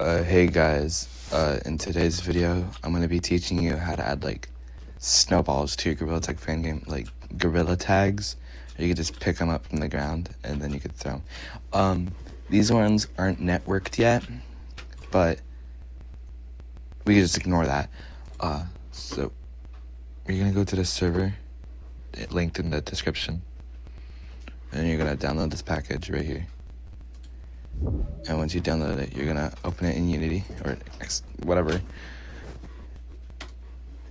Hey guys, in today's video, I'm going to be teaching you how to add like snowballs to your Gorilla Tag fan game, like Gorilla Tags. Or you could just pick them up from the ground and then you could throw them. These ones aren't networked yet, but we can just ignore that. So you're going to go to the server, linked in the description, and you're going to download this package right here. And once you download it, you're gonna open it in Unity or whatever.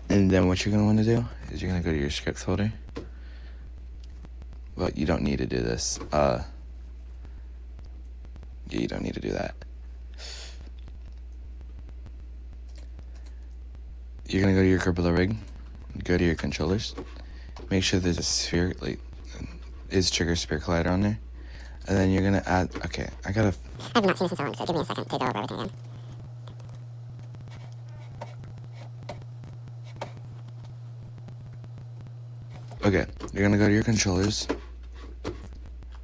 And then what you're gonna want to do is you're gonna go to your scripts folder. Well, you don't need to do this. Yeah, you don't need to do that. You're gonna go to your Gorilla rig, go to your controllers, make sure there's a sphere, like, is trigger sphere collider on there. And then you're gonna add, okay, I have not seen this in so long, so give me a second to go over everything again. Okay, you're gonna go to your controllers.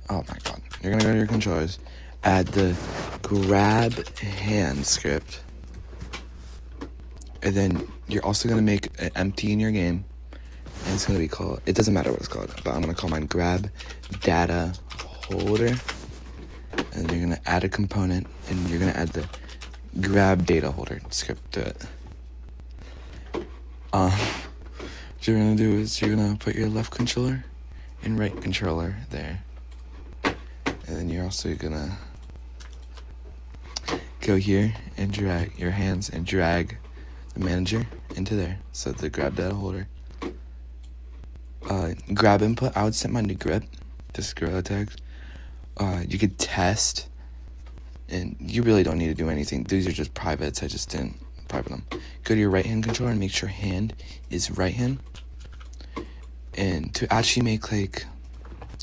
Oh my god. You're gonna go to your controllers, add the grab hand script, and then you're also gonna make an empty in your game, and it's gonna be called, it doesn't matter what it's called, but I'm gonna call mine grab data holder. And you're gonna add a component, and you're gonna add the grab data holder script to it. What you're gonna do is you're gonna put your left controller and right controller there, and then you're also gonna go here and drag your hands and drag the manager into there. So the grab data holder. Grab input, I would set mine to grip, just Gorilla Tags. You could test, and you really don't need to do anything. These are just privates. I just didn't private them. Go to your right hand controller and make sure hand is right hand. And to actually make like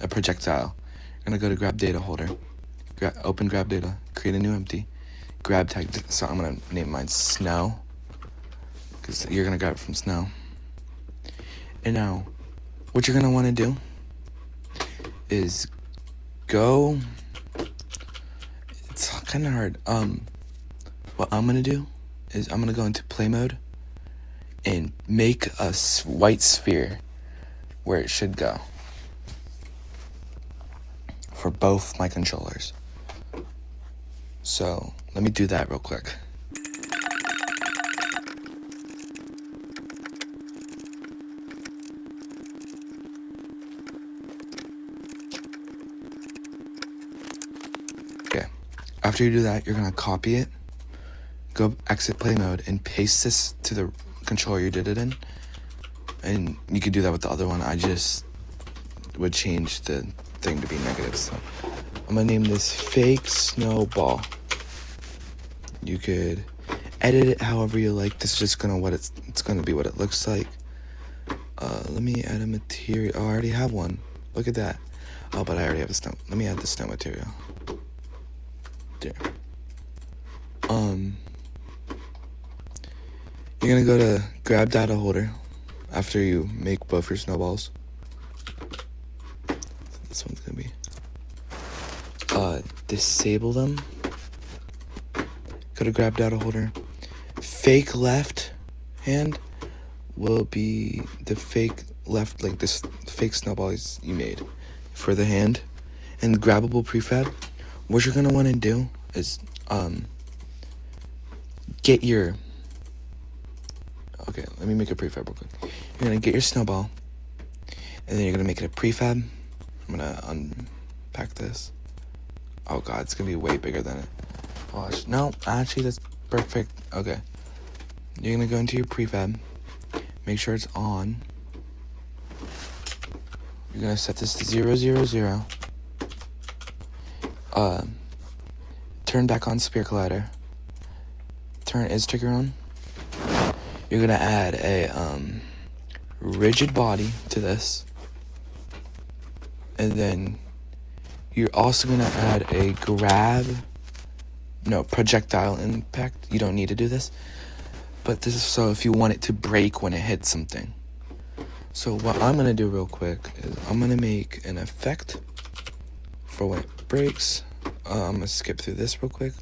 a projectile, you're gonna go to grab data holder, open grab data, create a new empty, grab tag. So I'm gonna name mine snow, because you're gonna grab it from snow. And now, what you're gonna want to do is go. It's kind of hard. What I'm gonna do is I'm gonna go into play mode and make a white sphere where it should go for both my controllers. So let me do that real quick. Okay, after you do that, you're gonna copy it, go exit play mode, and paste this to the controller you did it in. And you could do that with the other one. I just would change the thing to be negative. So I'm gonna name this fake snowball. You could edit it however you like. This is just gonna it's gonna be what it looks like. Let me add a material. Oh, I already have one. Look at that. Oh, but I already have a snow. Let me add the snow material. There. You're gonna go to grab data holder after you make both your snowballs. This one's gonna be disable them. Go to grab data holder. Fake left hand will be the fake left, like this fake snowballs you made for the hand. And grabbable prefab, what you're gonna want to do is get your, okay, let me make a prefab real quick. You're gonna get your snowball, and then you're gonna make it a prefab. I'm gonna unpack this. Oh god, it's gonna be way bigger than it. Watch. No, actually that's perfect. Okay, you're gonna go into your prefab, make sure it's on. You're gonna set this to 0, 0, 0. Turn back on sphere collider. Turn is trigger on. You're gonna add a rigid body to this, and then you're also gonna add a projectile impact. You don't need to do this, but this is so if you want it to break when it hits something. So what I'm gonna do real quick is I'm gonna make an effect for when it breaks. I'm gonna skip through this real quick.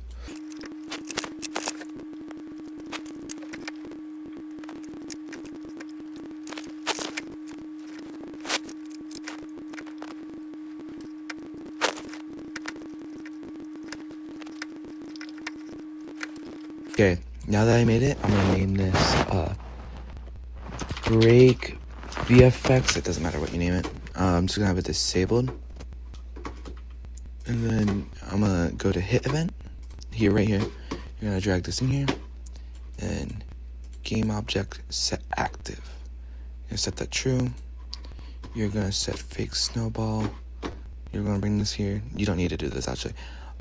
Okay, now that I made it, I'm gonna name this break VFX. It doesn't matter what you name it. I'm just gonna have it disabled. And then I'm gonna go to hit event. Here, right here. You're gonna drag this in here. And game object set active. You're gonna set that true. You're gonna set fake snowball. You're gonna bring this here. You don't need to do this actually.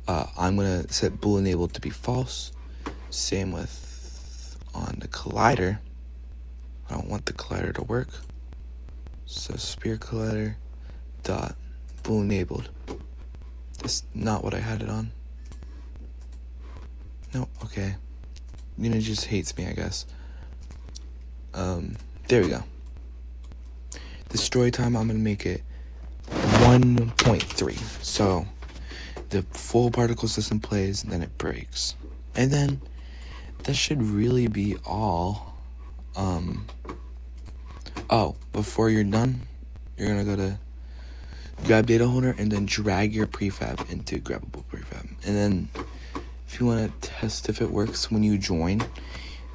I'm gonna set bool enabled to be false. Same with on the collider. I don't want the collider to work. So spear collider dot bool enabled. That's not what I had it on. No, okay. Unity just hates me, I guess. There we go. Destroy time, I'm gonna make it 1.3. So the full particle system plays and then it breaks. And then that should really be all. Oh, before you're done, you're gonna go to grab data holder and then drag your prefab into grabbable prefab. And then if you want to test if it works when you join,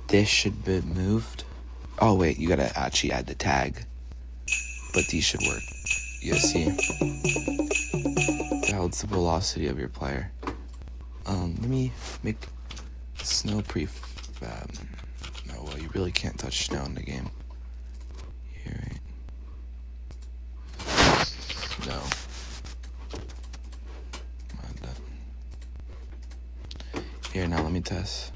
this should be moved. Oh wait, you gotta actually add the tag, but these should work. You see, dials the velocity of your player. Let me make snow prefab. No, well, you really can't touch snow in the game. Here, right? No. Here, now let me test.